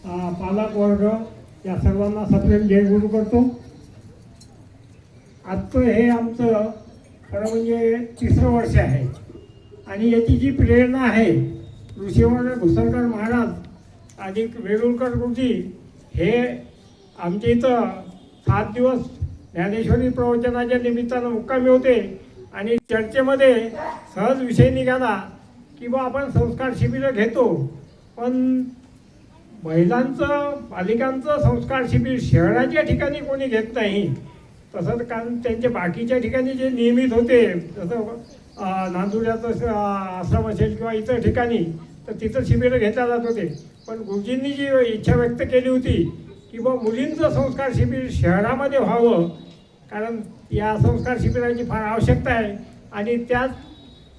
पालक वर्ग या सर्वांना सप्रेम जय गुरु करतो. आजचं हे आमचं खरं म्हणजे 3रं वर्ष आहे आणि याची जी प्रेरणा आहे ऋषीवर भुसरकर महाराज आणि वेरुळकर गुरुजी हे आमच्या इथं 7 दिवस ज्ञानेश्वरी प्रवचनाच्या निमित्तानं मुक्कामी होते आणि चर्चेमध्ये सहज विषय निघाला की बा आपण संस्कार शिबिरं घेतो, पण महिलांचं बालिकांचं संस्कार शिबिर शहराच्या ठिकाणी कोणी घेत नाही. तसंच कारण त्यांचे बाकीच्या ठिकाणी जे नियमित होते जसं नांदुऱ्याचं आश्रम असेल किंवा इतर ठिकाणी तर तिथं शिबिरं घेतल्या जात होते. पण गुरुजींनी जी इच्छा व्यक्त केली होती की बा मुलींचं संस्कार शिबिर शहरामध्ये व्हावं, कारण या संस्कार शिबिराची फार आवश्यकता आहे आणि त्याच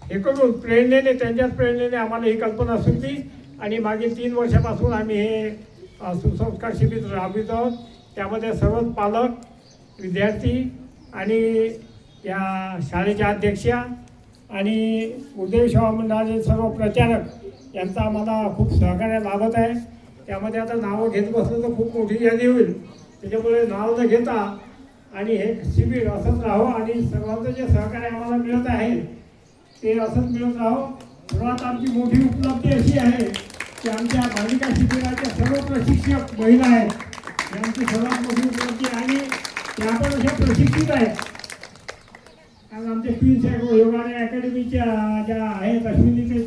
हे करून प्रेरणेने त्यांच्याच प्रेरणेने आम्हाला ही कल्पना सुचली आणि मागील 3 वर्षापासून आम्ही हे सुसंस्कार शिबिर राबवित आहोत. त्यामध्ये सर्वच पालक, विद्यार्थी आणि या शाळेच्या अध्यक्षा आणि उदय सेवा मंडळाचे सर्व प्रचारक यांचा आम्हाला खूप सहकार्य लाभत आहे. त्यामध्ये आता नावं घेत बसलं तर खूप मोठी यादी होईल, त्याच्यामुळे नाव न घेता आणि हे शिबिर असंच राहो आणि सर्वांचं जे सहकार्य आम्हाला मिळत आहे ते असंच मिळत राहो. सर्वात आमची मोठी उपलब्धी अशी आहे की आमच्या बालिका शिबिराच्या सर्व प्रशिक्षक महिला आहेत. ही आमची सर्वात मोठी उपलब्धी आणि त्या पण अशा प्रशिक्षित आहेत. कारण आमच्या क्वीन्स योगा अकॅडमीच्या ज्या आहेत अश्विनी